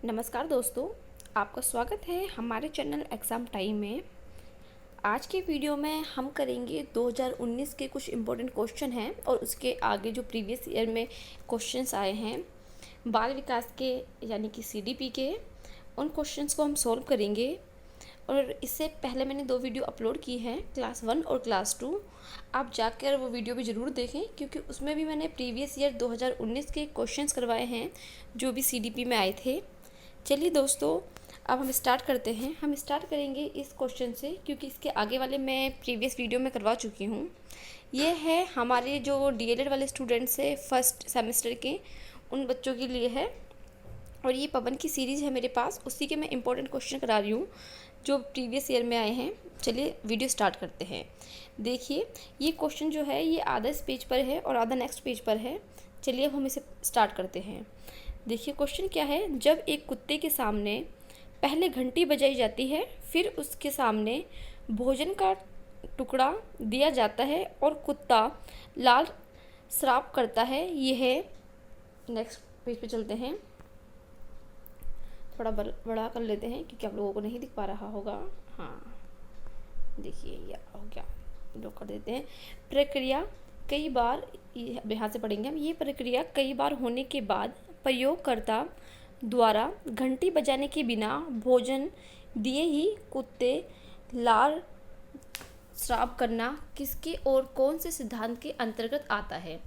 नमस्कार दोस्तों, आपका स्वागत है हमारे चैनल एग्ज़ाम टाइम में। आज के वीडियो में हम करेंगे 2019 के कुछ इम्पोर्टेंट क्वेश्चन हैं और उसके आगे जो प्रीवियस ईयर में क्वेश्चंस आए हैं बाल विकास के यानी कि सीडीपी के, उन क्वेश्चंस को हम सॉल्व करेंगे। और इससे पहले मैंने 2 वीडियो अपलोड की हैं, क्लास 1 और क्लास 2। आप जाकर वो वीडियो भी ज़रूर देखें क्योंकि उसमें भी मैंने प्रीवियस ईयर 2019 के क्वेश्चंस करवाए हैं जो भी सीडीपी में आए थे। चलिए दोस्तों, अब हम स्टार्ट करते हैं। हम स्टार्ट करेंगे इस क्वेश्चन से क्योंकि इसके आगे वाले मैं प्रीवियस वीडियो में करवा चुकी हूँ। ये है हमारे जो डीएलएड वाले स्टूडेंट्स हैं फर्स्ट सेमेस्टर के, उन बच्चों के लिए है। और ये पवन की सीरीज़ है मेरे पास, उसी के मैं इंपॉर्टेंट क्वेश्चन करा रही हूँ जो प्रीवियस ईयर में आए हैं। चलिए वीडियो स्टार्ट करते हैं। देखिए, ये क्वेश्चन जो है ये आधा इस पेज पर है और आधा नेक्स्ट पेज पर है। चलिए अब हम इसे स्टार्ट करते हैं। देखिए क्वेश्चन क्या है। जब एक कुत्ते के सामने पहले घंटी बजाई जाती है, फिर उसके सामने भोजन का टुकड़ा दिया जाता है और कुत्ता लाल श्राप करता है। यह है, नेक्स्ट पेज पे चलते हैं। थोड़ा बड़ा कर लेते हैं क्योंकि आप लोगों को नहीं दिख पा रहा होगा। हाँ देखिए, यह हो गया, लो कर देते हैं। प्रक्रिया कई बार, यहाँ से पढ़ेंगे हम। ये प्रक्रिया कई बार होने के बाद प्रयोगकर्ता द्वारा घंटी बजाने के बिना भोजन दिए ही कुत्ते लार श्राप करना किसके और कौन से सिद्धांत के अंतर्गत आता है।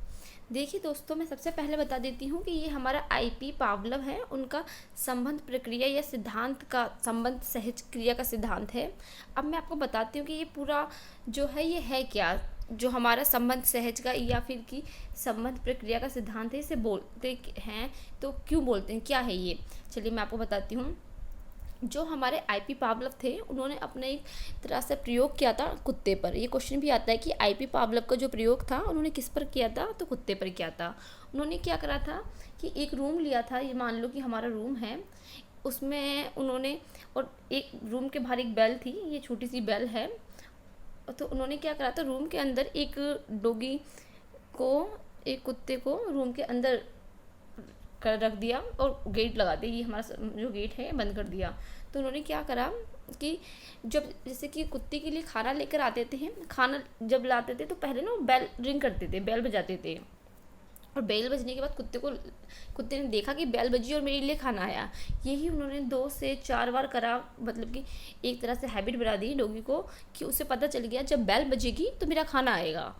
देखिए दोस्तों, मैं सबसे पहले बता देती हूँ कि ये हमारा आईपी पावलव है, उनका संबंध प्रक्रिया या सिद्धांत का संबंध सहज क्रिया का सिद्धांत है। अब मैं आपको बताती हूँ कि ये पूरा जो है ये है क्या, जो हमारा संबंध सहज का या फिर कि संबंध प्रक्रिया का सिद्धांत है, इसे बोलते हैं तो क्यों बोलते हैं, क्या है ये। चलिए मैं आपको बताती हूँ। जो हमारे आईपी पावलव थे उन्होंने अपने एक तरह से प्रयोग किया था कुत्ते पर। ये क्वेश्चन भी आता है कि आईपी पावलव का जो प्रयोग था उन्होंने किस पर किया था, तो कुत्ते पर किया था। उन्होंने क्या करा था कि एक रूम लिया था, ये मान लो कि हमारा रूम है, उसमें उन्होंने, और एक रूम के बाहर एक बेल थी, ये छोटी सी बेल है। तो उन्होंने क्या करा था, रूम के अंदर एक डॉगी को, एक कुत्ते को रूम के अंदर कर रख दिया और गेट लगा दिया। ये हमारा जो गेट है बंद कर दिया। तो उन्होंने क्या करा कि जब जैसे कि कुत्ते के लिए खाना लेकर आते थे, खाना जब लाते थे तो पहले ना बेल रिंग करते थे, बेल बजाते थे। और बेल बजने के बाद कुत्ते ने देखा कि बेल बजी और मेरे लिए खाना आया। यही उन्होंने 2 से 4 बार करा, मतलब कि एक तरह से हैबिट बना दी डॉगी को कि उसे पता चल गया जब बेल बजेगी तो मेरा खाना आएगा।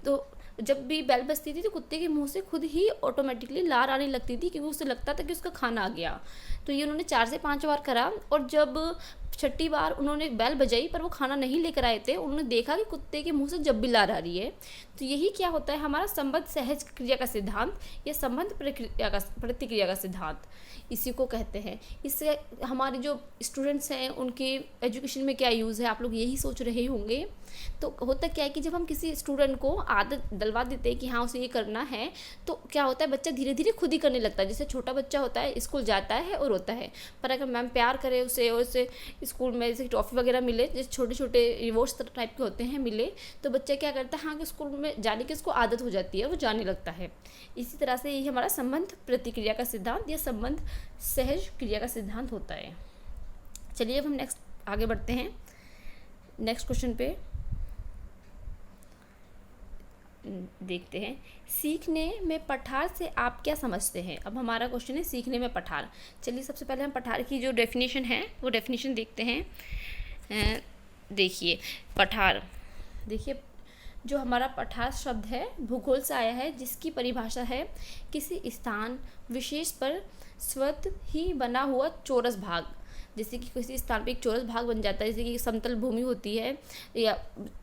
तो जब भी बेल बजती थी तो कुत्ते के मुंह से खुद ही ऑटोमेटिकली लार आने लगती थी क्योंकि उसे लगता था कि उसका खाना आ गया। तो ये उन्होंने 4 से 5 बार करा और जब 6ठी बार उन्होंने बेल बजाई पर वो खाना नहीं लेकर आए थे, उन्होंने देखा कि कुत्ते के मुंह से जब भी लार आ रही है। तो यही क्या होता है, हमारा संबंध सहज क्रिया का सिद्धांत या संबंध प्रतिक्रिया का सिद्धांत, इसी को कहते हैं। इससे हमारे जो स्टूडेंट्स हैं उनके एजुकेशन में क्या यूज़ है, आप लोग यही सोच रहे होंगे। तो होता क्या है कि जब हम किसी स्टूडेंट को आदत डलवा देते हैं कि हाँ उसे ये करना है, तो क्या होता है, बच्चा धीरे धीरे खुद ही करने लगता है। जैसे छोटा बच्चा होता है, स्कूल जाता है और रोता है, पर अगर मैम प्यार करे उसे और उसे स्कूल में जैसे टॉफ़ी वगैरह मिले, जैसे छोटे छोटे रिवॉर्ड्स टाइप के होते हैं मिले, तो बच्चा क्या करता है, हाँ कि स्कूल में जाने की उसको आदत हो जाती है, वो जाने लगता है। इसी तरह से यही हमारा संबंध प्रतिक्रिया का सिद्धांत या संबंध सहज क्रिया का सिद्धांत होता है। चलिए अब हम नेक्स्ट आगे बढ़ते हैं, नेक्स्ट क्वेश्चन पे देखते हैं। सीखने में पठार से आप क्या समझते हैं। अब हमारा क्वेश्चन है सीखने में पठार। चलिए सबसे पहले हम पठार की जो डेफिनेशन है वो डेफिनेशन देखते हैं। देखिए पठार, देखिए जो हमारा पठार शब्द है भूगोल से आया है, जिसकी परिभाषा है किसी स्थान विशेष पर स्वतः ही बना हुआ चौरस भाग। जैसे कि किसी स्थान पे एक चौरस भाग बन जाता है, जैसे कि समतल भूमि होती है या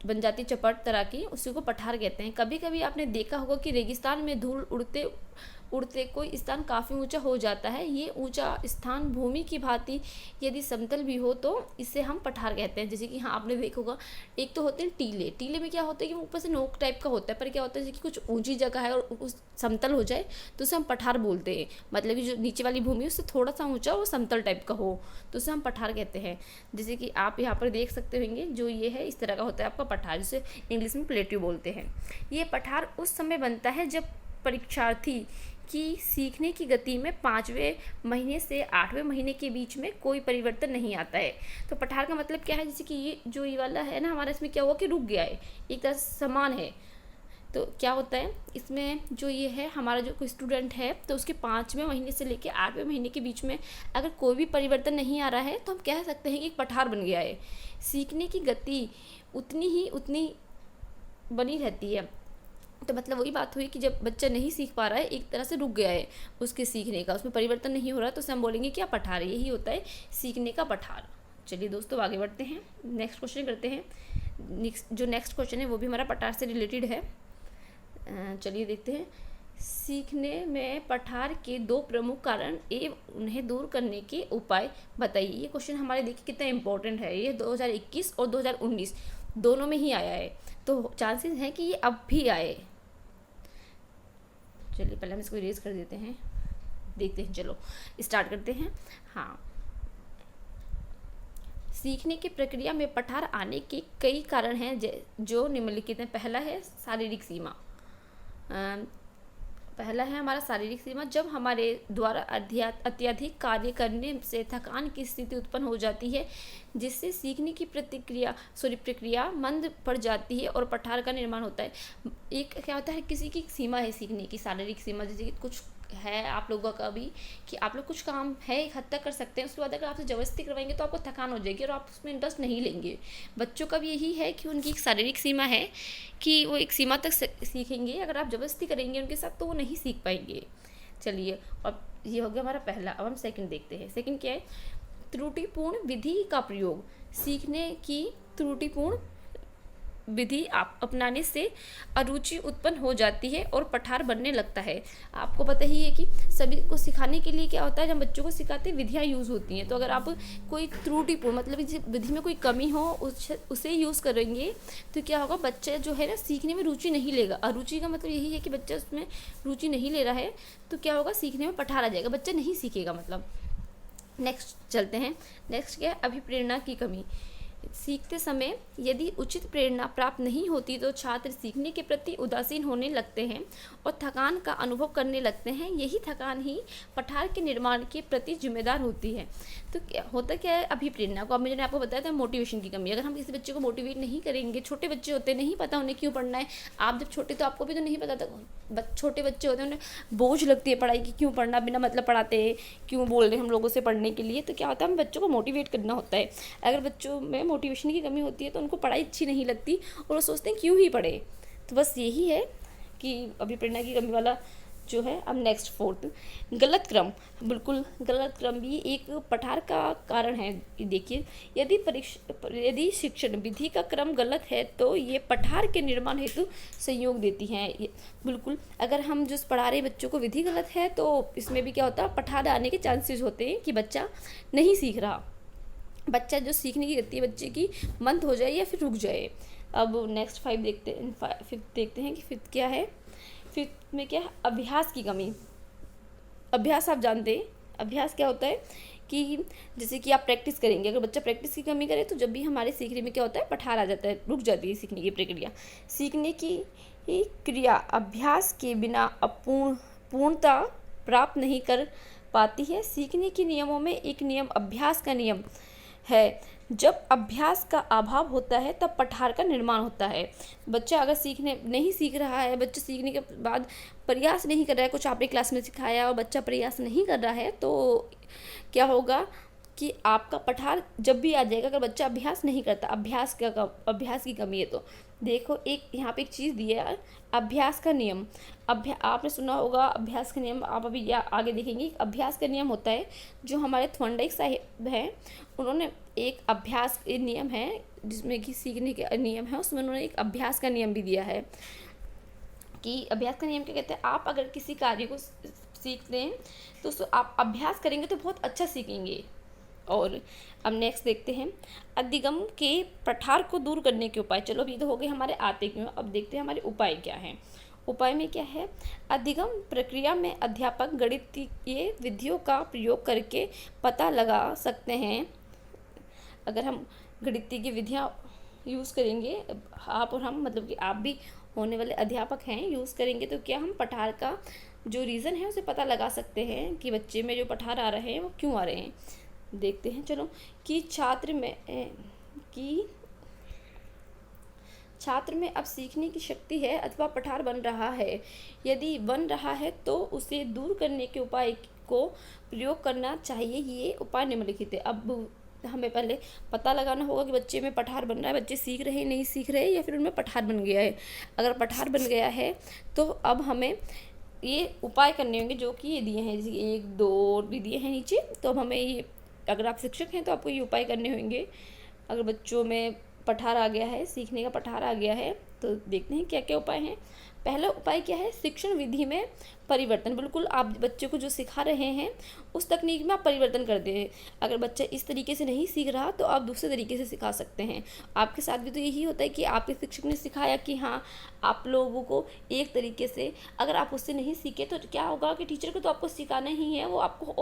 बन जाती है चपट तरह की, उसी को पठार कहते हैं। कभी कभी आपने देखा होगा कि रेगिस्तान में धूल उड़ते उड़ते कोई स्थान काफ़ी ऊंचा हो जाता है। ये ऊंचा स्थान भूमि की भांति यदि समतल भी हो तो इसे हम पठार कहते हैं। जैसे कि हाँ आपने देखा होगा, एक तो होते हैं टीले। टीले में क्या होता है कि ऊपर से नोक टाइप का होता है, पर क्या होता है जैसे कि कुछ ऊंची जगह है और उस समतल हो जाए तो उसे हम पठार बोलते हैं। मतलब कि जो नीचे वाली भूमि है उससे थोड़ा सा ऊंचा और समतल टाइप का हो तो उसे हम पठार कहते हैं। जैसे कि आप यहाँ पर देख सकते होंगे, जो ये है इस तरह का होता है आपका पठार, जिसे इंग्लिश में प्लेट्यू बोलते हैं। ये पठार उस समय बनता है जब परीक्षार्थी कि सीखने की गति में 5वें महीने से 8वें महीने के बीच में कोई परिवर्तन नहीं आता है। तो पठार का मतलब क्या है, जैसे कि ये वाला है ना हमारा, इसमें क्या हुआ कि रुक गया है, एक तरह से समान है। तो क्या होता है इसमें, जो ये है हमारा जो कोई स्टूडेंट है, तो उसके 5वें महीने से लेकर 8वें महीने के बीच में अगर कोई भी परिवर्तन नहीं आ रहा है तो हम कह सकते हैं कि एक पठार बन गया है। सीखने की गति उतनी बनी रहती है। तो मतलब वही बात हुई कि जब बच्चा नहीं सीख पा रहा है, एक तरह से रुक गया है उसके सीखने का, उसमें परिवर्तन नहीं हो रहा, तो उसे हम बोलेंगे क्या, पठार। यही होता है सीखने का पठार। चलिए दोस्तों आगे बढ़ते हैं, नेक्स्ट क्वेश्चन करते हैं। जो नेक्स्ट क्वेश्चन है वो भी हमारा पठार से रिलेटेड है। चलिए देखते हैं। सीखने में पठार के 2 प्रमुख कारण एवं उन्हें दूर करने के उपाय बताइए। ये क्वेश्चन हमारे देखिए कितना इंपॉर्टेंट है। ये 2021 और 2019 दोनों में ही आया है, तो चांसेस हैं कि ये अब भी आए। चलिए पहले हम इसको इरेज कर देते हैं, देखते हैं। चलो स्टार्ट करते हैं। हाँ, सीखने की प्रक्रिया में पठार आने के कई कारण हैं जो निम्नलिखित हैं। पहला है शारीरिक सीमा। पहला है हमारा शारीरिक सीमा। जब हमारे द्वारा अत्यधिक कार्य करने से थकान की स्थिति उत्पन्न हो जाती है, जिससे सीखने की प्रक्रिया मंद पड़ जाती है और पठार का निर्माण होता है। एक क्या होता है, किसी की सीमा है सीखने की, शारीरिक सीमा। जैसे कि कुछ है आप लोगों का भी कि आप लोग कुछ काम है एक हद तक कर सकते हैं, उसके बाद अगर आपसे ज़बरदस्ती करवाएंगे तो आपको थकान हो जाएगी और आप उसमें इंटरेस्ट नहीं लेंगे। बच्चों का भी यही है कि उनकी एक शारीरिक सीमा है कि वो एक सीमा तक सीखेंगे, अगर आप ज़बरदस्ती करेंगे उनके साथ तो वो नहीं सीख पाएंगे। चलिए, अब ये हो गया हमारा पहला। अब हम सेकंड देखते हैं। सेकंड क्या है, त्रुटिपूर्ण विधि का प्रयोग। सीखने की त्रुटिपूर्ण विधि आप अपनाने से अरुचि उत्पन्न हो जाती है और पठार बनने लगता है। आपको पता ही है कि सभी को सिखाने के लिए क्या होता है, जब बच्चों को सिखाते हैं विधियाँ यूज़ होती हैं। तो अगर आप कोई त्रुटिपूर्ण मतलब विधि में कोई कमी हो उसे यूज़ करेंगे तो क्या होगा, बच्चा जो है ना सीखने में रुचि नहीं लेगा। अरुचि का मतलब यही है कि बच्चा उसमें रुचि नहीं ले रहा है, तो क्या होगा, सीखने में पठार आ जाएगा, बच्चा नहीं सीखेगा मतलब। नेक्स्ट चलते हैं। नेक्स्ट क्या है, अभिप्रेरणा की कमी। सीखते समय यदि उचित प्रेरणा प्राप्त नहीं होती तो छात्र सीखने के प्रति उदासीन होने लगते हैं और थकान का अनुभव करने लगते हैं। यही थकान ही पठार के निर्माण के प्रति जिम्मेदार होती है। तो क्या होता क्या है, अभिप्रेरणा को अब मैंने आपको बताया था, मोटिवेशन की कमी। अगर हम किसी बच्चे को मोटिवेट नहीं करेंगे, छोटे बच्चे होते नहीं पता उन्हें क्यों पढ़ना है। आप जब छोटे तो आपको भी तो नहीं पता था, छोटे बच्चे होते हैं उन्हें बोझ लगती है पढ़ाई की, क्यों पढ़ना, बिना मतलब पढ़ाते हैं, क्यों बोल रहे हैं हम लोगों से पढ़ने के लिए। तो क्या होता है, हम बच्चों को मोटिवेट करना होता है। अगर बच्चों में मोटिवेशन की कमी होती है तो उनको पढ़ाई अच्छी नहीं लगती और वो सोचते हैं क्यों ही पढ़े। तो बस यही है कि अभिप्रेरणा की कमी वाला जो है। अब नेक्स्ट फोर्थ, गलत क्रम। बिल्कुल गलत क्रम भी एक पठार का कारण है। देखिए, यदि शिक्षण विधि का क्रम गलत है तो ये पठार के निर्माण हेतु सहयोग देती हैं। बिल्कुल, अगर हम जो पढ़ा रहे बच्चों को विधि गलत है तो इसमें भी क्या होता है, पठार आने के चांसेस होते हैं कि बच्चा नहीं सीख रहा, बच्चा जो सीखने की गति है बच्चे की मंद हो जाए या फिर रुक जाए। अब नेक्स्ट फिफ्थ देखते हैं कि फिफ्थ क्या है। फिफ्थ में क्या है, अभ्यास की कमी। अभ्यास आप जानते हैं, अभ्यास क्या होता है कि जैसे कि आप प्रैक्टिस करेंगे, अगर बच्चा प्रैक्टिस की कमी करे तो जब भी हमारे सीखने में क्या होता है, पठार आ जाता है, रुक जाती है सीखने की प्रक्रिया। सीखने की क्रिया अभ्यास के बिना पूर्णता प्राप्त नहीं कर पाती है। सीखने के नियमों में एक नियम अभ्यास का नियम है। जब अभ्यास का अभाव होता है तब पठार का निर्माण होता है। बच्चा अगर नहीं सीख रहा है, बच्चा सीखने के बाद प्रयास नहीं कर रहा है, कुछ आपने क्लास में सिखाया और बच्चा प्रयास नहीं कर रहा है तो क्या होगा कि आपका पठार जब भी आ जाएगा, अगर बच्चा अभ्यास नहीं करता, अभ्यास की कमी है। तो देखो, एक यहाँ पे एक चीज़ दी है, अभ्यास का नियम। आपने सुना होगा अभ्यास का नियम, आप अभी आगे देखेंगे। अभ्यास का नियम होता है, जो हमारे थॉर्नडाइक साहिब हैं उन्होंने एक अभ्यास नियम है जिसमें कि सीखने के नियम है, उसमें उन्होंने एक अभ्यास का नियम भी दिया है कि अभ्यास का नियम क्या कहते हैं, आप अगर किसी कार्य को सीखते हैं तो उसको आप अभ्यास करेंगे तो बहुत अच्छा सीखेंगे। और अब नेक्स्ट देखते हैं, अधिगम के पठार को दूर करने के उपाय। चलो अभी तो हो गए हमारे आते क्यों, अब देखते हैं हमारे उपाय क्या हैं। उपाय में क्या है, अधिगम प्रक्रिया में अध्यापक गणितीय विधियों का प्रयोग करके पता लगा सकते हैं। अगर हम गणितीय की विधियाँ यूज़ करेंगे, आप और हम मतलब कि आप भी होने वाले अध्यापक हैं, यूज़ करेंगे तो क्या हम पठार का जो रीज़न है उसे पता लगा सकते हैं कि बच्चे में जो पठार आ रहे हैं वो क्यों आ रहे हैं। देखते हैं चलो कि छात्र में अब सीखने की शक्ति है अथवा पठार बन रहा है। यदि बन रहा है तो उसे दूर करने के उपाय को प्रयोग करना चाहिए। ये उपाय निम्नलिखित है। अब हमें पहले पता लगाना होगा कि बच्चे में पठार बन रहा है, बच्चे सीख रहे हैं नहीं सीख रहे, या फिर उनमें पठार बन गया है। अगर पठार बन गया है तो अब हमें ये उपाय करने होंगे जो कि ये दिए हैं, जैसे 1 2 भी दिए हैं नीचे। तो अब हमें ये, अगर आप शिक्षक हैं तो आपको ये उपाय करने होंगे। अगर बच्चों में पठार आ गया है, सीखने का पठार आ गया है, तो देखते हैं क्या क्या उपाय हैं। पहला उपाय क्या है? शिक्षण विधि में परिवर्तन। बिल्कुल आप बच्चे को जो सिखा रहे हैं उस तकनीक में आप परिवर्तन कर दें। अगर बच्चा इस तरीके से नहीं सीख रहा तो आप दूसरे तरीके से सिखा सकते हैं। आपके साथ भी तो यही होता है कि आपके शिक्षक ने सिखाया कि हाँ आप लोगों को एक तरीके से, अगर आप उससे नहीं सीखे तो क्या होगा कि टीचर को तो आपको सिखाना ही है, वो आपको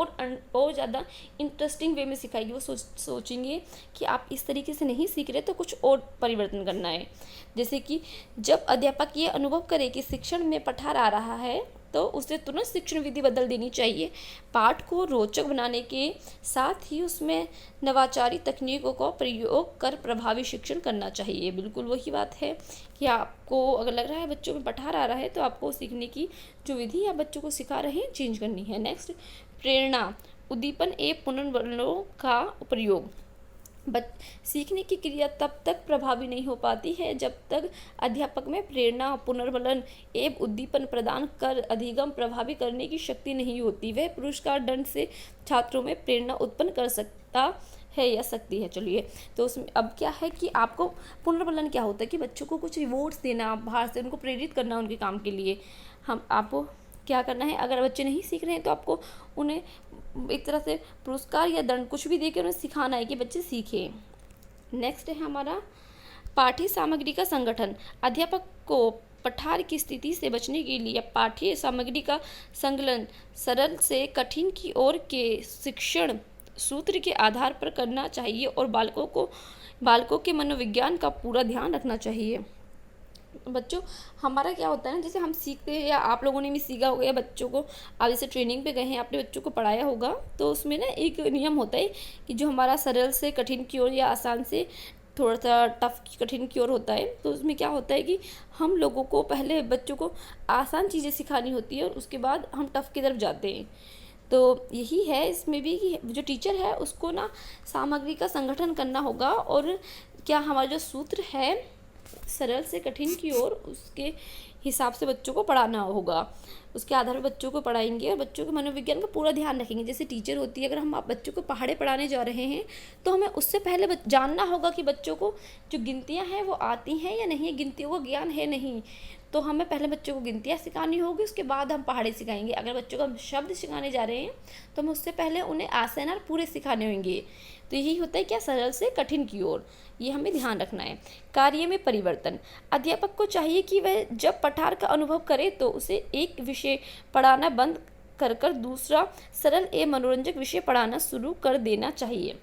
और ज़्यादा इंटरेस्टिंग वे में सिखाएगी। वो सोचेंगे कि आप इस तरीके से नहीं सीख रहे तो कुछ और परिवर्तन करना है। जैसे कि जब अध्यापक ये अनुभव करे कि शिक्षण में पठार आ रहा है तो उसे तुरंत शिक्षण विधि बदल देनी चाहिए। पाठ को रोचक बनाने के साथ ही उसमें नवाचारी तकनीकों का प्रयोग कर प्रभावी शिक्षण करना चाहिए। बिल्कुल वही बात है कि आपको अगर लग रहा है बच्चों में पठार आ रहा है तो आपको सीखने की जो विधि आप बच्चों को सिखा रहे हैं चेंज करनी है। नेक्स्ट, प्रेरणा, उद्दीपन एवं पुनर्बलों का प्रयोग। सीखने की क्रिया तब तक प्रभावी नहीं हो पाती है जब तक अध्यापक में प्रेरणा, पुनर्बलन एवं उद्दीपन प्रदान कर अधिगम प्रभावी करने की शक्ति नहीं होती। वह पुरस्कार दंड से छात्रों में प्रेरणा उत्पन्न कर सकता है या सकती है। चलिए, तो उसमें अब क्या है कि आपको पुनर्बलन क्या होता है कि बच्चों को कुछ रिवॉर्ड्स देना, बाहर से उनको प्रेरित करना उनके काम के लिए। आपको क्या करना है, अगर बच्चे नहीं सीख रहे हैं तो आपको उन्हें एक तरह से पुरस्कार या दंड कुछ भी देकर उन्हें सिखाना है कि बच्चे सीखें। नेक्स्ट है हमारा पाठ्य सामग्री का संगठन। अध्यापक को पठार की स्थिति से बचने के लिए पाठ्य सामग्री का संकलन सरल से कठिन की ओर के शिक्षण सूत्र के आधार पर करना चाहिए और बालकों के मनोविज्ञान का पूरा ध्यान रखना चाहिए। बच्चों, हमारा क्या होता है ना, जैसे हम सीखते हैं या आप लोगों ने भी सीखा होगा या बच्चों को आप जैसे ट्रेनिंग पे गए हैं, आपने बच्चों को पढ़ाया होगा, तो उसमें ना एक नियम होता है कि जो हमारा सरल से कठिन की ओर या आसान से थोड़ा सा टफ कठिन की ओर होता है, तो उसमें क्या होता है कि हम लोगों को पहले बच्चों को आसान चीज़ें सिखानी होती है और उसके बाद हम टफ की तरफ जाते हैं। तो यही है इसमें भी कि जो टीचर है उसको ना सामग्री का संगठन करना होगा और क्या हमारा जो सूत्र है सरल से कठिन की ओर उसके हिसाब से बच्चों को पढ़ाना होगा। उसके आधार पर बच्चों को पढ़ाएंगे और बच्चों के मनोविज्ञान का पूरा ध्यान रखेंगे। जैसे टीचर होती है, अगर हम आप बच्चों को पहाड़े पढ़ाने जा रहे हैं तो हमें उससे पहले जानना होगा कि बच्चों को जो गिनतियां हैं वो आती हैं या नहीं, गिनतियों का ज्ञान है नहीं, तो हमें पहले बच्चों को गिनतियाँ सिखानी होगी, उसके बाद हम पहाड़े सिखाएंगे। अगर बच्चों को हम शब्द सिखाने जा रहे हैं तो हम उससे पहले उन्हें आसन और पूरे सिखाने होंगे। तो यही होता है क्या, सरल से कठिन की ओर, ये हमें ध्यान रखना है। कार्य में परिवर्तन। अध्यापक को चाहिए कि वह जब पठार का अनुभव करे तो उसे एक विषय पढ़ाना बंद कर दूसरा सरल एवं मनोरंजक विषय पढ़ाना शुरू कर देना चाहिए।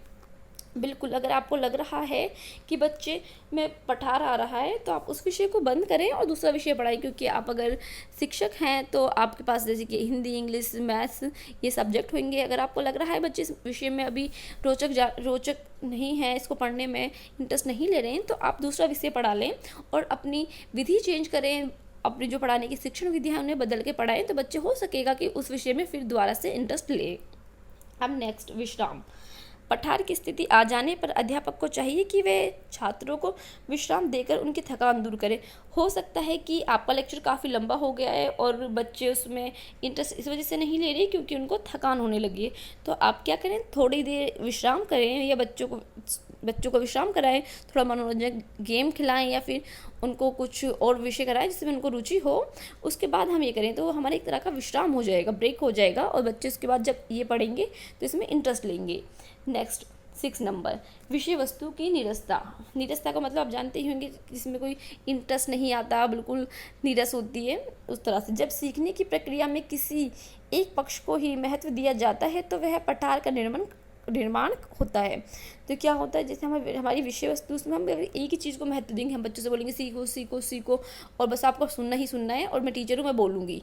बिल्कुल, अगर आपको लग रहा है कि बच्चे में पठार आ रहा है तो आप उस विषय को बंद करें और दूसरा विषय पढ़ाएं, क्योंकि आप अगर शिक्षक हैं तो आपके पास जैसे कि हिंदी, इंग्लिश, मैथ्स ये सब्जेक्ट होंगे। अगर आपको लग रहा है बच्चे इस विषय में अभी रोचक नहीं है, इसको पढ़ने में इंटरेस्ट नहीं ले रहे हैं, तो आप दूसरा विषय पढ़ा लें और अपनी विधि चेंज करें, अपनी जो पढ़ाने की शिक्षण विधि है उन्हें बदल के पढ़ाएं, तो बच्चे हो सकेगा कि उस विषय में फिर दोबारा से इंटरेस्ट ले। अब नेक्स्ट, विश्राम। पठार की स्थिति आ जाने पर अध्यापक को चाहिए कि वे छात्रों को विश्राम देकर उनकी थकान दूर करें। हो सकता है कि आपका लेक्चर काफ़ी लंबा हो गया है और बच्चे उसमें इंटरेस्ट इस वजह से नहीं ले रहे क्योंकि उनको थकान होने लगी है, तो आप क्या करें, थोड़ी देर विश्राम करें या बच्चों को विश्राम कराएं, थोड़ा मनोरंजक गेम खिलाएं या फिर उनको कुछ और विषय कराएं जिसमें उनको रुचि हो। उसके बाद हम ये करें तो हमारे एक तरह का विश्राम हो जाएगा, ब्रेक हो जाएगा और बच्चे उसके बाद जब ये पढ़ेंगे तो इसमें इंटरेस्ट लेंगे। नेक्स्ट, 6 नंबर, विषय वस्तु की नीरसता। नीरसता का मतलब आप जानते ही होंगे, जिसमें कोई इंटरेस्ट नहीं आता, बिल्कुल नीरस होती है, उस तरह से। जब सीखने की प्रक्रिया में किसी एक पक्ष को ही महत्व दिया जाता है तो वह पठार का निर्माण होता है। तो क्या होता है, जैसे हमारी विषय वस्तु, उसमें हम एक ही चीज़ को महत्व देंगे, हम बच्चों से बोलेंगे सीखो सीखो सीखो, और बस आपको सुनना ही सुनना है, और मैं टीचर हूँ, मैं बोलूँगी,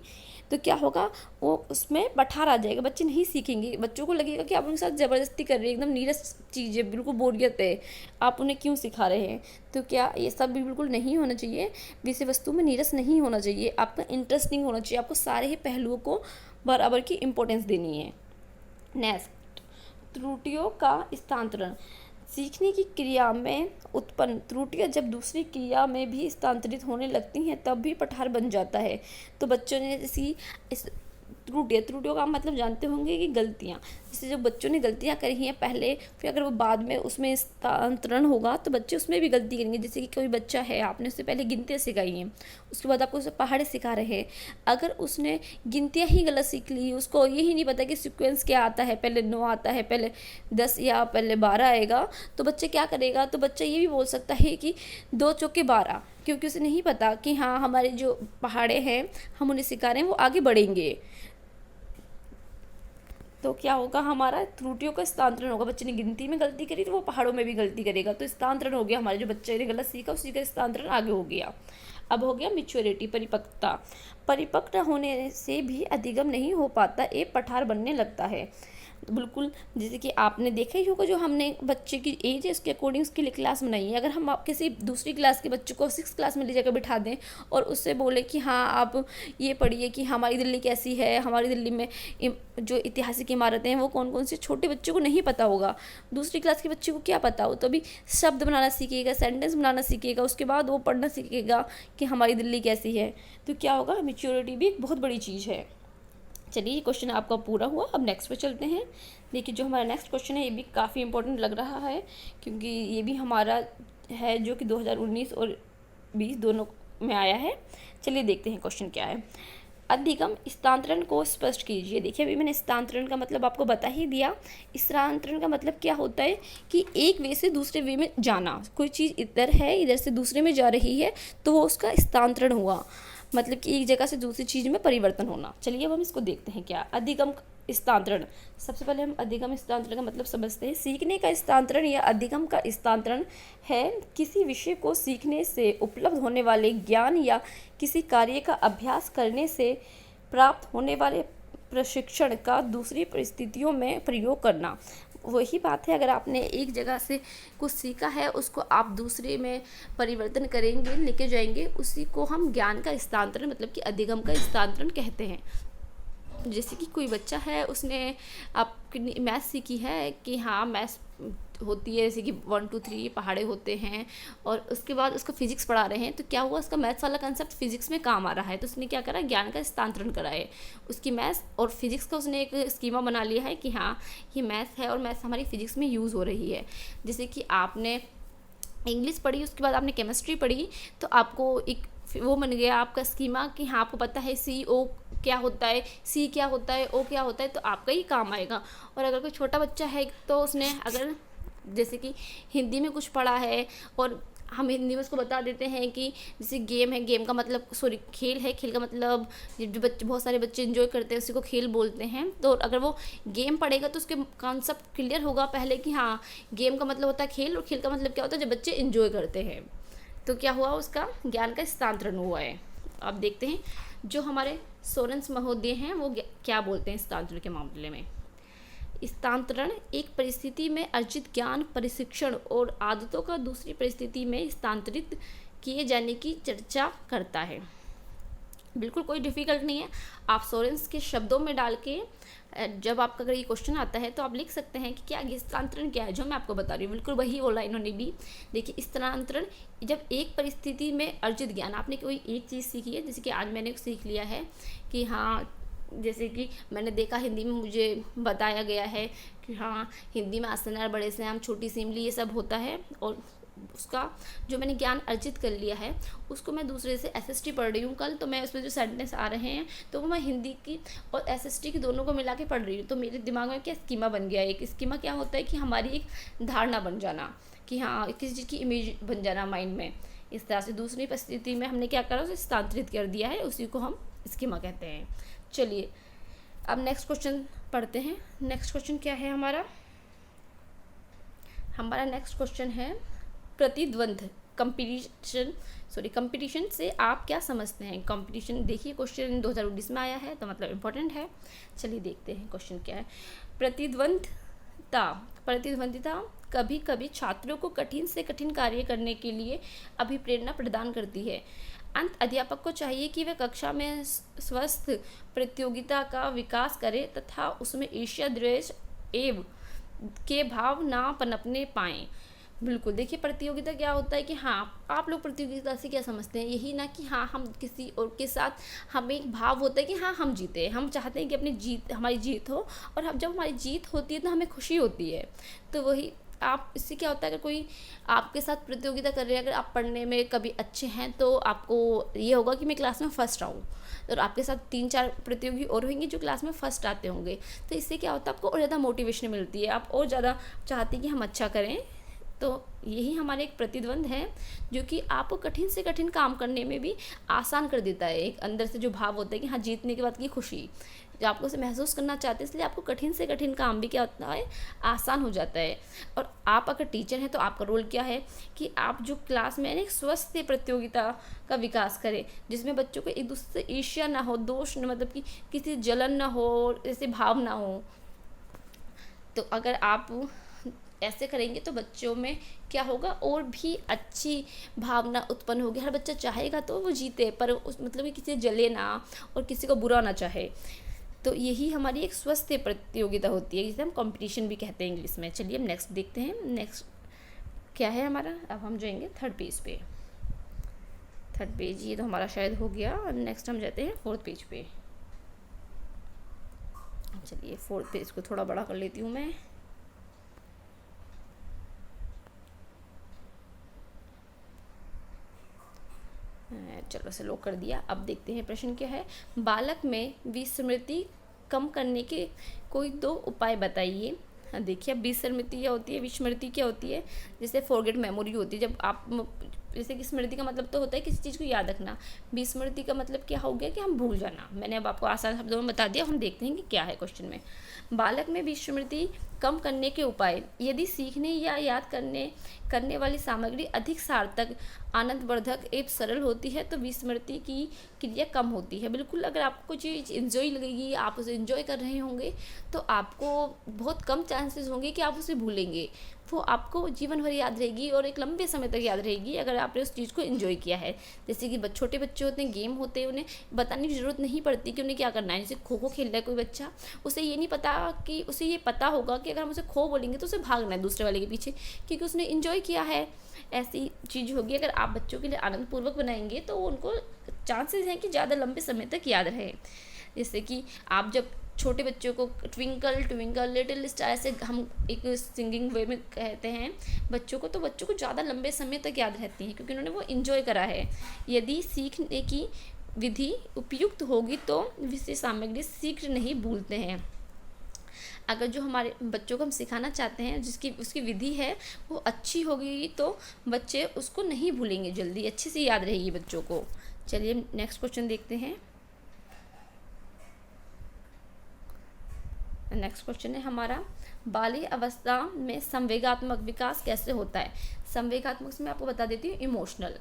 तो क्या होगा, वो उसमें पठार आ जाएगा, बच्चे नहीं सीखेंगे, बच्चों को लगेगा कि आप उनके साथ ज़बरदस्ती कर रहे हैं, एकदम नीरस चीज़ है, बिल्कुल बोरियत है, आप उन्हें क्यों सिखा रहे हैं। तो क्या ये सब भी बिल्कुल नहीं होना चाहिए, विषय वस्तु में नीरस नहीं होना चाहिए, आपका इंटरेस्टिंग होना चाहिए, आपको सारे ही पहलुओं को बराबर की इम्पोर्टेंस देनी है। नेक्स्ट, त्रुटियों का स्थानांतरण। सीखने की क्रिया में उत्पन्न त्रुटियां जब दूसरी क्रिया में भी स्थानांतरित होने लगती हैं तब भी पठार बन जाता है। तो बच्चों ने जैसी इस त्रुटियों का मतलब जानते होंगे कि गलतियाँ, जैसे जो बच्चों ने गलतियाँ करी हैं पहले, फिर अगर वो बाद में उसमें स्थानांतरण होगा तो बच्चे उसमें भी गलती करेंगे। जैसे कि कोई बच्चा है, आपने उससे पहले गिनतियाँ सिखाई हैं, उसके बाद आपको उसे पहाड़े सिखा रहे हैं, अगर उसने गिनतियाँ ही गलत सीख ली, उसको यही नहीं पता कि सीक्वेंस क्या आता है, पहले 9 आता है, पहले 10 या पहले 12 आएगा, तो बच्चे क्या करेगा, तो बच्चा ये भी बोल सकता है कि 2 चौके 12, क्योंकि उसे नहीं पता कि हाँ हमारे जो पहाड़े हैं हम उन्हें सिखा रहे हैं वो आगे बढ़ेंगे। तो क्या होगा, हमारा त्रुटियों का स्थानांतरण होगा। बच्चे ने गिनती में गलती करी तो वो पहाड़ों में भी गलती करेगा, तो स्थानांतरण हो गया, हमारे जो बच्चे ने गलत सीखा उसी का स्थानांतरण आगे हो गया। अब हो गया मैच्योरिटी, परिपक्वता। परिपक्व होने से भी अधिगम नहीं हो पाता, एक पठार बनने लगता है। बिल्कुल, जैसे कि आपने देखा ही होगा, जो हमने बच्चे की एज है उसके अकॉर्डिंग उसके लिए क्लास बनाई है। अगर हम किसी दूसरी क्लास के बच्चे को 6 क्लास में ले जाकर बिठा दें और उससे बोले कि हाँ आप ये पढ़िए कि हमारी दिल्ली कैसी है, हमारी दिल्ली में जो ऐतिहासिक इमारतें हैं वो कौन कौन सी, छोटे बच्चों को नहीं पता होगा, दूसरी क्लास के बच्चे को क्या पता हो, तो अभी शब्द बनाना सीखेगा, सेंटेंस बनाना सीखेगा, उसके बाद वो पढ़ना सीखेगा कि हमारी दिल्ली कैसी है। तो क्या होगा, मैच्योरिटी भी एक बहुत बड़ी चीज़ है। चलिए, ये क्वेश्चन आपका पूरा हुआ। अब नेक्स्ट पे चलते हैं। देखिए, जो हमारा नेक्स्ट क्वेश्चन है ये भी काफ़ी इंपॉर्टेंट लग रहा है, क्योंकि ये भी हमारा है जो कि 2019 और 20 दोनों में आया है। चलिए देखते हैं क्वेश्चन क्या है। अधिगम स्थानांतरण को स्पष्ट कीजिए। देखिए, अभी मैंने स्थानांतरण का मतलब आपको बता ही दिया। स्थानांतरण का मतलब क्या होता है कि एक वे से दूसरे वे में जाना, कोई चीज़ इधर है, इधर से दूसरे में जा रही है, तो वो उसका स्थानांतरण हुआ, मतलब कि एक जगह से दूसरी चीज़ में परिवर्तन होना। चलिए अब हम इसको देखते हैं क्या अधिगम स्थानांतरण। सबसे पहले हम अधिगम स्थानांतरण का मतलब समझते हैं। सीखने का स्थानांतरण या अधिगम का स्थानांतरण है किसी विषय को सीखने से उपलब्ध होने वाले ज्ञान या किसी कार्य का अभ्यास करने से प्राप्त होने वाले प्रशिक्षण का दूसरी परिस्थितियों में प्रयोग करना। वही बात है, अगर आपने एक जगह से कुछ सीखा है उसको आप दूसरे में परिवर्तन करेंगे, लेके जाएंगे, उसी को हम ज्ञान का स्थानांतरण मतलब कि अधिगम का स्थानांतरण कहते हैं। जैसे कि कोई बच्चा है, उसने आपकी मैथ सीखी है कि हाँ मैथ होती है, जैसे कि 1 2 3 पहाड़े होते हैं, और उसके बाद उसको फिजिक्स पढ़ा रहे हैं, तो क्या हुआ, उसका मैथ्स वाला कंसेप्ट फिजिक्स में काम आ रहा है, तो उसने क्या करा, ज्ञान का स्थानांतरण करा है। उसकी मैथ्स और फिजिक्स का उसने एक स्कीमा बना लिया है कि हाँ ये मैथ्स है और मैथ्स हमारी फिजिक्स में यूज़ हो रही है। जैसे कि आपने इंग्लिश पढ़ी, उसके बाद आपने केमिस्ट्री पढ़ी, तो आपको एक वो बन गया आपका स्कीमा कि हाँ आपको पता है CO क्या होता है, C क्या होता है, O क्या होता है, तो आपका ही काम आएगा। और अगर कोई छोटा बच्चा है तो उसने अगर जैसे कि हिंदी में कुछ पढ़ा है और हम हिंदी में उसको बता देते हैं कि जैसे गेम है, गेम का मतलब खेल है, खेल का मतलब जो बच्चे बहुत सारे बच्चे एंजॉय करते हैं उसी को खेल बोलते हैं। तो अगर वो गेम पढ़ेगा तो उसके कॉन्सेप्ट क्लियर होगा पहले कि हाँ गेम का मतलब होता है खेल, और खेल का मतलब क्या होता है जब बच्चे एंजॉय करते हैं। तो क्या हुआ, उसका ज्ञान का स्थानांतरण हुआ है। अब देखते हैं जो हमारे सोरेंस महोदय हैं वो क्या बोलते हैं स्थानांतरण के मामले में। स्थानांतरण एक परिस्थिति में अर्जित ज्ञान, प्रशिक्षण और आदतों का दूसरी परिस्थिति में स्थानांतरित किए जाने की चर्चा करता है। बिल्कुल कोई डिफ़िकल्ट नहीं है, आप सोरेंस के शब्दों में डाल के जब आपका अगर ये क्वेश्चन आता है तो आप लिख सकते हैं कि क्या स्थानांतरण क्या है, जो मैं आपको बता रही हूँ बिल्कुल वही बोला इन्होंने भी। देखिए, स्थानांतरण जब एक परिस्थिति में अर्जित ज्ञान, आपने कोई एक चीज़ सीखी है, जैसे कि आज मैंने सीख लिया है कि हाँ जैसे कि मैंने देखा हिंदी में मुझे बताया गया है कि हाँ हिंदी में आसनार, बड़े से आम, छोटी सी इमली, ये सब होता है, और उसका जो मैंने ज्ञान अर्जित कर लिया है उसको मैं दूसरे से SST पढ़ रही हूँ कल, तो मैं उसमें जो सेंटेंस आ रहे हैं तो वो मैं हिंदी की और SST की दोनों को मिला के पढ़ रही हूँ। तो मेरे दिमाग में क्या स्कीमा बन गया है। एक स्कीमा क्या होता है कि हमारी एक धारणा बन जाना कि हाँ किसी चीज़ की इमेज बन जाना माइंड में। इस तरह से दूसरी परिस्थिति में हमने क्या करा, उसे स्थानांतरित कर दिया है, उसी को हम स्कीमा कहते हैं। चलिए अब नेक्स्ट क्वेश्चन पढ़ते हैं। नेक्स्ट क्वेश्चन क्या है हमारा, हमारा नेक्स्ट क्वेश्चन है प्रतिद्वंद कंपटीशन से आप क्या समझते हैं। कंपटीशन देखिए क्वेश्चन 2019 में आया है तो मतलब इम्पोर्टेंट है। चलिए देखते हैं क्वेश्चन क्या है। प्रतिद्वंदिता कभी कभी छात्रों को कठिन से कठिन कार्य करने के लिए अभिप्रेरणा प्रदान करती है। अध्यापक को चाहिए कि वे कक्षा में स्वस्थ प्रतियोगिता का विकास करे तथा उसमें ईर्ष्या द्वेष एवं के भाव ना पनपने पाएं। बिल्कुल देखिए प्रतियोगिता क्या होता है कि हाँ आप लोग प्रतियोगिता से क्या समझते हैं, यही ना कि हाँ हम किसी और के साथ हमें एक भाव होता है कि हाँ हम जीते, हम चाहते हैं कि हमारी जीत हो, और हम जब हमारी जीत होती है तो हमें खुशी होती है। तो वही आप इससे क्या होता है, अगर कोई आपके साथ प्रतियोगिता कर रहे हैं, अगर आप पढ़ने में कभी अच्छे हैं तो आपको ये होगा कि मैं क्लास में फ़र्स्ट आऊँ, और आपके साथ 3-4 प्रतियोगी और होंगे जो क्लास में फ़र्स्ट आते होंगे। तो इससे क्या होता है, आपको और ज़्यादा मोटिवेशन मिलती है, आप और ज़्यादा चाहते हैं कि हम अच्छा करें। तो यही हमारे एक प्रतिद्वंद है जो कि आपको कठिन से कठिन काम करने में भी आसान कर देता है। एक अंदर से जो भाव होता है कि हाँ जीतने के बाद की खुशी जो आपको उसे महसूस करना चाहते हैं, इसलिए आपको कठिन से कठिन काम भी क्या होता है, आसान हो जाता है। और आप अगर टीचर हैं तो आपका रोल क्या है कि आप जो क्लास में एक स्वस्थ प्रतियोगिता का विकास करें, जिसमें बच्चों को एक दूसरे से ईर्ष्या ना हो, दोष न, मतलब कि किसी जलन ना हो, ऐसे भाव ना हो। तो अगर आप ऐसे करेंगे तो बच्चों में क्या होगा, और भी अच्छी भावना उत्पन्न होगी। हर बच्चा चाहेगा तो वो जीते, पर उस मतलब कि किसी जले ना और किसी को बुरा ना चाहे। तो यही हमारी एक स्वस्थ प्रतियोगिता होती है, जिसे हम कंपटीशन भी कहते हैं इंग्लिश में। चलिए हम नेक्स्ट देखते हैं। नेक्स्ट क्या है हमारा, अब हम जाएंगे थर्ड पेज। ये तो हमारा शायद हो गया। नेक्स्ट हम जाते हैं फोर्थ पेज पे। चलिए फोर्थ पेज को थोड़ा बड़ा कर लेती हूँ मैं। चलो इसे लॉक कर दिया। अब देखते हैं प्रश्न क्या है। बालक में विस्मृति कम करने के कोई 2 उपाय बताइए। देखिए अब विस्मृति क्या होती है, विस्मृति क्या होती है, जैसे फॉरगेट मेमोरी होती है। जब आप जैसे कि स्मृति का मतलब तो होता है किसी चीज़ को याद रखना, विस्मृति का मतलब क्या हो गया कि हम भूल जाना। मैंने अब आपको आसान शब्दों में बता दिया। हम देखते हैं कि क्या है क्वेश्चन में। बालक में विस्मृति कम करने के उपाय। यदि सीखने या याद करने वाली सामग्री अधिक सार्थक, आनंदवर्धक एवं सरल होती है तो विस्मृति की क्रिया कम होती है। बिल्कुल अगर आपको चीज़ इन्जॉय लगेगी, आप उसे इन्जॉय कर रहे होंगे, तो आपको बहुत कम चांसेस होंगे कि आप उसे भूलेंगे। वो आपको जीवन भर याद रहेगी और एक लंबे समय तक याद रहेगी अगर आपने उस चीज़ को एंजॉय किया है। जैसे कि छोटे बच्चे होते हैं, गेम होते हैं, उन्हें बताने की ज़रूरत नहीं पड़ती कि उन्हें क्या करना है। जैसे खो खो खेल रहा है कोई बच्चा, उसे ये नहीं पता कि उसे ये पता होगा कि अगर हम उसे खो बोलेंगे तो उसे भागना है दूसरे वाले के पीछे, क्योंकि उसने एंजॉय किया है। ऐसी चीज़ होगी। अगर आप बच्चों के लिए आनंदपूर्वक बनाएंगे तो उनको चांसेस हैं कि ज़्यादा लंबे समय तक याद रहे। जैसे कि आप जब छोटे बच्चों को ट्विंकल ट्विंकल लिटिल स्टार ऐसे हम एक सिंगिंग वे में कहते हैं बच्चों को, तो बच्चों को ज़्यादा लंबे समय तक याद रहती हैं क्योंकि उन्होंने वो इन्जॉय करा है। यदि सीखने की विधि उपयुक्त होगी तो विषय सामग्री शीघ्र नहीं भूलते हैं। अगर जो हमारे बच्चों को हम सिखाना चाहते हैं जिसकी उसकी विधि है वो अच्छी होगी तो बच्चे उसको नहीं भूलेंगे, जल्दी अच्छे से याद रहेगी बच्चों को। चलिए नेक्स्ट क्वेश्चन देखते हैं। नेक्स्ट क्वेश्चन है हमारा, बाल्य अवस्था में संवेगात्मक विकास कैसे होता है। संवेगात्मक में आपको बता देती हूँ इमोशनल।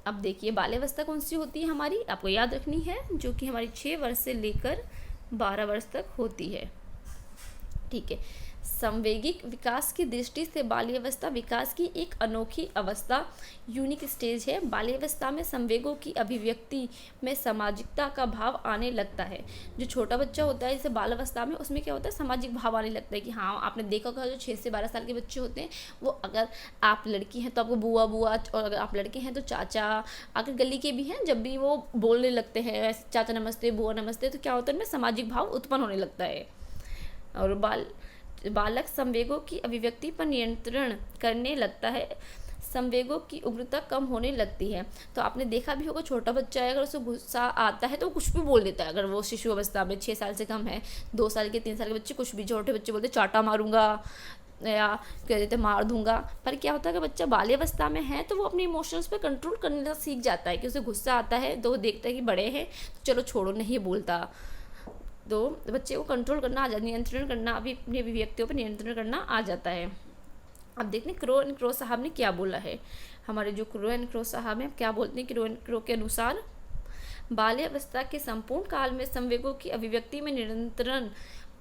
अब देखिए बाल्यावस्था कौन सी होती है हमारी, आपको याद रखनी है, जो कि हमारी 6 वर्ष से लेकर 12 वर्ष तक होती है। ठीक है। संवेगिक विकास की दृष्टि से बाल्यावस्था विकास की एक अनोखी अवस्था, यूनिक स्टेज है। बाल्यावस्था में संवेगों की अभिव्यक्ति में सामाजिकता का भाव आने लगता है। जो छोटा बच्चा होता है जैसे बाल्यावस्था में, उसमें क्या होता है, सामाजिक भाव आने लगता है कि हाँ आपने देखा होगा जो 6 से 12 साल के बच्चे होते हैं वो, अगर आप लड़की हैं तो आपको बुआ बुआ, और अगर आप लड़के हैं तो चाचा, अगर गली के भी हैं जब भी वो बोलने लगते हैं चाचा नमस्ते बुआ नमस्ते, तो क्या होता है उनमें सामाजिक भाव उत्पन्न होने लगता है। और बालक संवेगों की अभिव्यक्ति पर नियंत्रण करने लगता है, संवेगों की उग्रता कम होने लगती है। तो आपने देखा भी होगा छोटा बच्चा है अगर उसे गुस्सा आता है तो वो कुछ भी बोल देता है। अगर वो शिशु अवस्था में 6 साल से कम है, 2 साल के 3 साल के बच्चे कुछ भी, छोटे बच्चे बोलते चाटा मारूंगा या कह देते मार दूंगा। पर क्या होता है कि बच्चा बाल्यावस्था में है तो वो अपने इमोशंस पे कंट्रोल करना सीख जाता है कि उसे गुस्सा आता है तो वो देखता है कि बड़े हैं तो चलो छोड़ो, नहीं बोलता। तो बच्चे को कंट्रोल करना आ जाता, नियंत्रण करना, अभी अपनी अभिव्यक्तियों पर नियंत्रण करना आ जाता है। अब देखते हैं क्रो एंड क्रो साहब ने क्या बोला है। हमारे जो क्रो एंड क्रो साहब हैं क्या बोलते हैं, क्रो एंड क्रो के अनुसार बाल्यावस्था के संपूर्ण काल में संवेगों की अभिव्यक्ति में निरंतर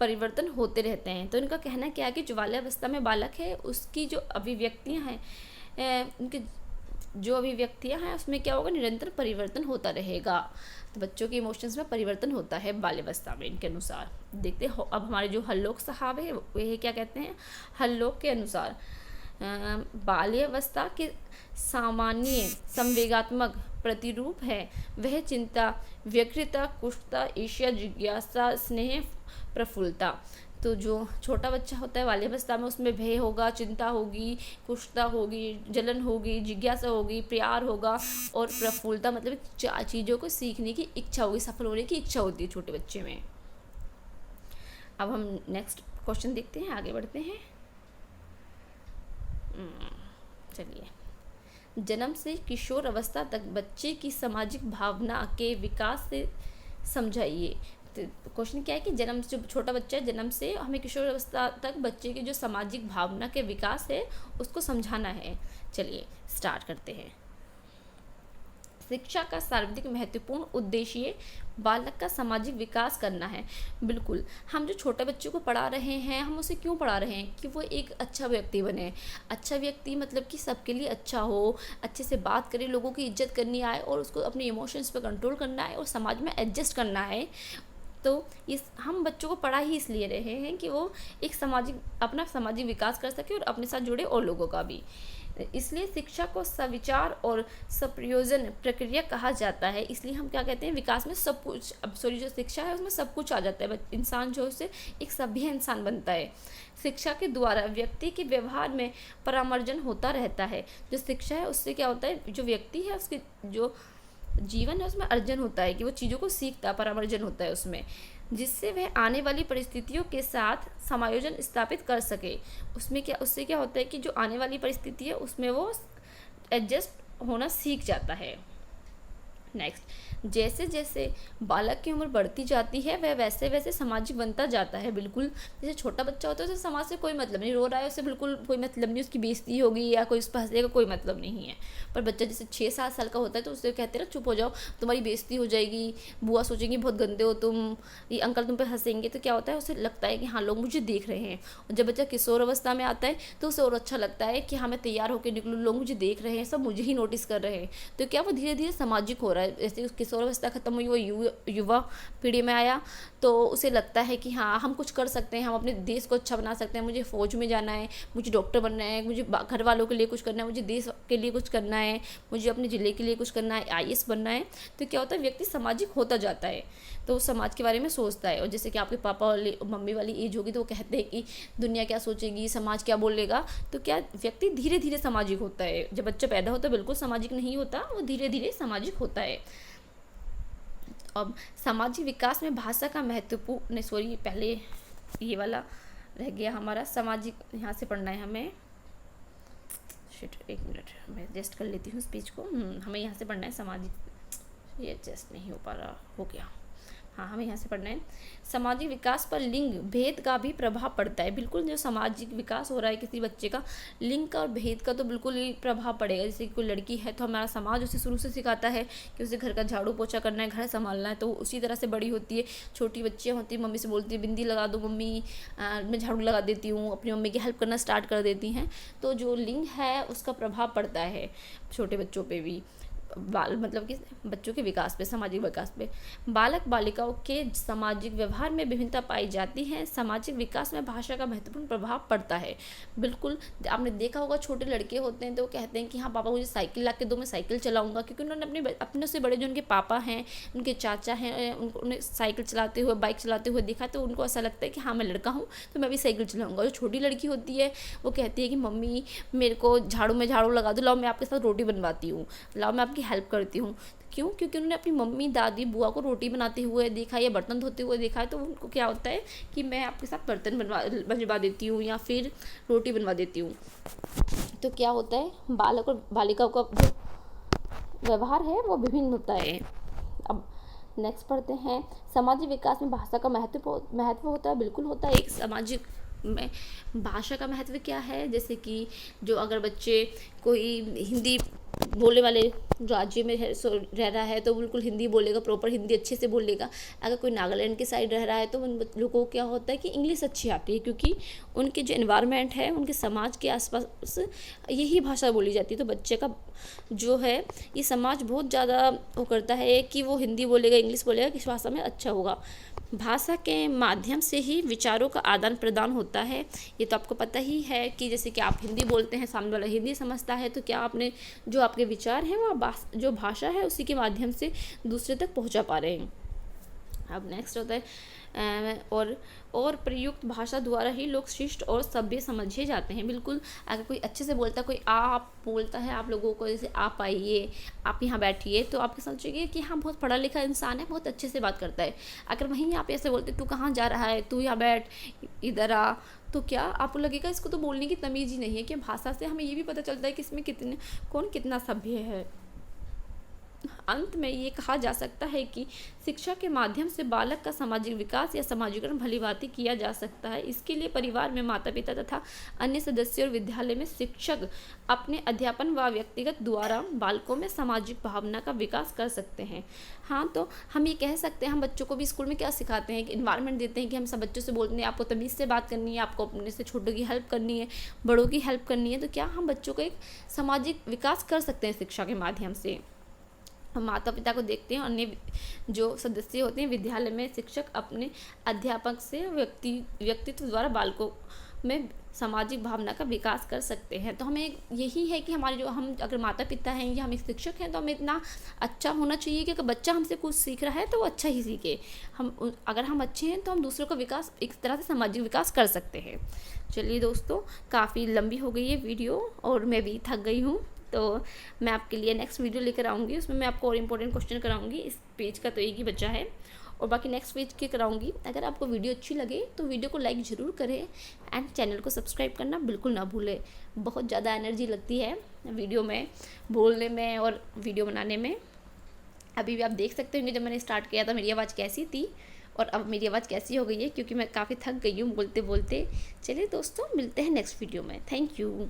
परिवर्तन होते रहते हैं। तो इनका कहना क्या है कि जो बाल्यावस्था में बालक है उसकी जो अभिव्यक्तियां हैं, उनकी जो अभिव्यक्तियां हैं उसमें क्या होगा, निरंतर परिवर्तन होता रहेगा। तो बच्चों के इमोशंस में परिवर्तन होता है बाल्यावस्था में, इनके अनुसार। देखते हैं अब हमारे जो हल्लोक साहब है वे क्या कहते हैं। हल्लोक के अनुसार बाल्यावस्था के सामान्य संवेगात्मक प्रतिरूप है वह चिंता, व्यग्रता, कुष्ठता, ईर्ष्या, जिज्ञासा, स्नेह, प्रफुल्लता। तो जो छोटा बच्चा होता है बाल्यावस्था में उसमें भय होगा, चिंता होगी, कुष्ठता होगी, जलन होगी, जिज्ञासा होगी, प्यार होगा और प्रफुल्लता मतलब चार चीज़ों को सीखने की इच्छा होगी, सफल होने की इच्छा होती है छोटे बच्चे में। अब हम नेक्स्ट क्वेश्चन देखते हैं, आगे बढ़ते हैं। चलिए, जन्म से किशोर अवस्था तक बच्चे की सामाजिक भावना के विकास से समझाइए। क्वेश्चन क्या है कि जन्म जो छोटा बच्चा है जन्म से हमें किशोर अवस्था तक बच्चे की जो सामाजिक भावना के विकास है उसको समझाना है। चलिए स्टार्ट करते हैं। शिक्षा का सर्वाधिक महत्वपूर्ण उद्देश्य बालक का सामाजिक विकास करना है। बिल्कुल, हम जो छोटे बच्चों को पढ़ा रहे हैं हम उसे क्यों पढ़ा रहे हैं कि वो एक अच्छा व्यक्ति बने। अच्छा व्यक्ति मतलब कि सबके लिए अच्छा हो, अच्छे से बात करे, लोगों की इज्जत करनी आए और उसको अपने इमोशंस पे कंट्रोल करना है और समाज में एडजस्ट करना है। तो इस हम बच्चों को पढ़ा ही इसलिए रहे हैं कि वो एक अपना सामाजिक विकास कर सके और अपने साथ जुड़े और लोगों का भी। इसलिए शिक्षा को सविचार और सप्रयोजन प्रक्रिया कहा जाता है। इसलिए हम क्या कहते हैं, विकास में सब कुछ, अब सॉरी जो शिक्षा है उसमें सब कुछ आ जाता है। इंसान जो है उससे एक सभ्य इंसान बनता है। शिक्षा के द्वारा व्यक्ति के व्यवहार में परामर्जन होता रहता है। जो शिक्षा है उससे क्या होता है, जो व्यक्ति है उसके जो जीवन है उसमें अर्जन होता है कि वो चीज़ों को सीखता है, परामर्जन होता है उसमें, जिससे वह आने वाली परिस्थितियों के साथ समायोजन स्थापित कर सके। उससे क्या होता है कि जो आने वाली परिस्थिति है उसमें वो एडजस्ट होना सीख जाता है। नेक्स्ट, जैसे जैसे बालक की उम्र बढ़ती जाती है वह वैसे वैसे सामाजिक बनता जाता है। बिल्कुल, जैसे छोटा बच्चा होता है उसे समाज से कोई मतलब नहीं, रो रहा है उसे बिल्कुल कोई मतलब नहीं, उसकी बेइज्जती होगी या कोई उस पर हंसेगा, कोई मतलब नहीं है। पर बच्चा जैसे 6-7 साल का होता है तो उसे कहते हैं ना चुप हो जाओ, तुम्हारी बेइज्जती हो जाएगी, बुआ सोचेंगी बहुत गंदे हो तुम, ये अंकल तुम पे हंसेंगे। तो क्या होता है, उसे लगता है कि हाँ लोग मुझे देख रहे हैं। और जब बच्चा किशोर अवस्था में आता है तो उसे और अच्छा लगता है कि हाँ मैं तैयार होकर निकलूँ, लोग मुझे देख रहे हैं, सब मुझे ही नोटिस कर रहे हैं। तो क्या वो धीरे धीरे सामाजिक हो रहा है। जैसे किशोर अवस्था खत्म हुई, वो युवा पीढ़ी में आया तो उसे लगता है कि हाँ हम कुछ कर सकते हैं, हम अपने देश को अच्छा बना सकते हैं, मुझे फ़ौज में जाना है, मुझे डॉक्टर बनना है, मुझे घर वालों के लिए कुछ करना है, मुझे देश के लिए कुछ करना है, मुझे अपने ज़िले के लिए कुछ करना है, IAS बनना है। तो क्या होता है, व्यक्ति सामाजिक होता जाता है तो समाज के बारे में सोचता है। और जैसे कि आपके पापा वाली मम्मी वाली एज होगी तो वो कहते हैं कि दुनिया क्या सोचेगी, समाज क्या बोलेगा। तो क्या व्यक्ति धीरे धीरे सामाजिक होता है। जब बच्चा पैदा होता है बिल्कुल सामाजिक नहीं होता, वो धीरे धीरे सामाजिक होता है। अब सामाजिक विकास में भाषा का महत्वपूर्ण, सॉरी पहले ये वाला रह गया हमारा, सामाजिक यहाँ से पढ़ना है हमें। शिट, एक मिनट मैं एडजस्ट कर लेती हूँ स्पीच को। हमें यहाँ से पढ़ना है सामाजिक, ये एडजस्ट नहीं हो पा रहा, हो गया। हाँ, हमें यहाँ से पढ़ना है सामाजिक विकास पर लिंग भेद का भी प्रभाव पड़ता है। बिल्कुल, जो सामाजिक विकास हो रहा है किसी बच्चे का, लिंग का और भेद का तो बिल्कुल ही प्रभाव पड़ेगा। जैसे कोई लड़की है तो हमारा समाज उसे शुरू से सिखाता है कि उसे घर का झाड़ू पोछा करना है, घर संभालना है, तो उसी तरह से बड़ी होती है। छोटी बच्चियाँ होती है, मम्मी से बोलती है बिंदी लगा दो मम्मी, मैं झाड़ू लगा देती हूँ, अपनी मम्मी की हेल्प करना स्टार्ट कर देती हैं। तो जो लिंग है उसका प्रभाव पड़ता है छोटे बच्चों पर भी, मतलब कि बच्चों के विकास पे, सामाजिक विकास पे। बालक बालिकाओं के सामाजिक व्यवहार में विभिन्नता पाई जाती है। सामाजिक विकास में भाषा का महत्वपूर्ण प्रभाव पड़ता है। बिल्कुल, आपने देखा होगा छोटे लड़के होते हैं तो वो कहते हैं कि हाँ पापा मुझे साइकिल ला के दो, मैं साइकिल चलाऊंगा, क्योंकि उन्होंने अपने से बड़े जो उनके पापा हैं, उनके चाचा हैं, उन्हें साइकिल चलाते हुए, बाइक चलाते हुए देखा, तो उनको ऐसा लगता है कि हाँ मैं लड़का हूँ तो मैं भी साइकिल चलाऊँगा। जो छोटी लड़की होती है वो कहती है कि मम्मी मेरे को झाड़ू लगा दो, लाओ मैं आपके साथ रोटी बनवाती हूँ, लाओ मैं आपकी हेल्प करती हूँ। क्यों? क्योंकि उन्होंने अपनी मम्मी दादी बुआ को रोटी बनाते हुए देखा या बर्तन धोते हुए देखा है, तो उनको क्या होता है कि मैं आपके साथ बर्तन बनवा देती हूँ या फिर रोटी बनवा देती हूँ। तो क्या होता है, बालक और बालिकाओं का जो व्यवहार है वो विभिन्न होता है। अब नेक्स्ट पढ़ते हैं, सामाजिक विकास में भाषा का महत्व होता है। बिल्कुल होता है, एक सामाजिक में भाषा का महत्व क्या है, जैसे कि जो अगर बच्चे कोई हिंदी बोलने वाले राज्य में रह रहा है तो बिल्कुल हिंदी बोलेगा, प्रॉपर हिंदी अच्छे से बोलेगा। अगर कोई नागालैंड के साइड रह रहा है तो उन लोगों को क्या होता है कि इंग्लिश अच्छी आती है, क्योंकि उनके जो एनवायरनमेंट है, उनके समाज के आसपास यही भाषा बोली जाती है। तो बच्चे का जो है ये समाज बहुत ज़्यादा वो करता है कि वो हिंदी बोलेगा, इंग्लिश बोलेगा, किस भाषा में अच्छा होगा। भाषा के माध्यम से ही विचारों का आदान प्रदान होता है। ये तो आपको पता ही है कि जैसे कि आप हिंदी बोलते हैं, सामने वाला हिंदी समझता है, तो क्या आपने जो आपके विचार हैं वो जो भाषा है उसी के माध्यम से दूसरे तक पहुंचा पा रहे हैं। अब नेक्स्ट होता है और प्रयुक्त भाषा द्वारा ही लोग शिष्ट और सभ्य समझे जाते हैं। बिल्कुल, अगर कोई अच्छे से बोलता है, कोई आप बोलता है आप लोगों को, जैसे आप आइए, आप यहाँ बैठिए, तो आपके समझिए कि हाँ बहुत पढ़ा लिखा इंसान है, बहुत अच्छे से बात करता है। अगर वहीं आप ऐसे बोलते तू कहाँ जा रहा है, तू यहाँ बैठ, इधर आ, तो क्या आपको लगेगा इसको तो बोलने की तमीज़ ही नहीं है। कि भाषा से हमें ये भी पता चलता है कि इसमें कौन कितना सभ्य है। अंत में ये कहा जा सकता है कि शिक्षा के माध्यम से बालक का सामाजिक विकास या समाजीकरण भलीभांति किया जा सकता है। इसके लिए परिवार में माता पिता तथा अन्य सदस्य और विद्यालय में शिक्षक अपने अध्यापन व व्यक्तिगत द्वारा बालकों में सामाजिक भावना का विकास कर सकते हैं। हाँ, तो हम ये कह सकते हैं, हम बच्चों को भी स्कूल में क्या सिखाते हैं कि इन्वायरमेंट देते हैं कि हम सब बच्चों से बोलते हैं आपको तमीज़ से बात करनी है, आपको अपने से छोटों की हेल्प करनी है, बड़ों की हेल्प करनी है। तो क्या हम बच्चों का एक सामाजिक विकास कर सकते हैं शिक्षा के माध्यम से। हम माता पिता को देखते हैं, अन्य जो सदस्य होते हैं विद्यालय में, शिक्षक अपने अध्यापक से व्यक्तित्व द्वारा बालकों में सामाजिक भावना का विकास कर सकते हैं। तो हमें यही है कि हमारे जो हम अगर माता पिता हैं या हम एक शिक्षक हैं तो हमें इतना अच्छा होना चाहिए कि अगर बच्चा हमसे कुछ सीख रहा है तो वो अच्छा ही सीखे। अगर हम अच्छे हैं तो हम दूसरों का विकास एक तरह से सामाजिक विकास कर सकते हैं। चलिए दोस्तों, काफ़ी लंबी हो गई है वीडियो और मैं भी थक गई हूँ, तो मैं आपके लिए नेक्स्ट वीडियो लेकर आऊँगी। उसमें मैं आपको और इम्पोर्टेंट क्वेश्चन कराऊँगी। इस पेज का तो एक ही बच्चा है और बाकी नेक्स्ट पेज के कराऊँगी। अगर आपको वीडियो अच्छी लगे तो वीडियो को लाइक ज़रूर करें एंड चैनल को सब्सक्राइब करना बिल्कुल ना भूलें। बहुत ज़्यादा एनर्जी लगती है वीडियो में बोलने में और वीडियो बनाने में। अभी भी आप देख सकते होंगे जब मैंने स्टार्ट किया था मेरी आवाज़ कैसी थी और अब मेरी आवाज़ कैसी हो गई है, क्योंकि मैं काफ़ी थक गई हूँ बोलते बोलते। चलिए दोस्तों, मिलते हैं नेक्स्ट वीडियो में। Thank you.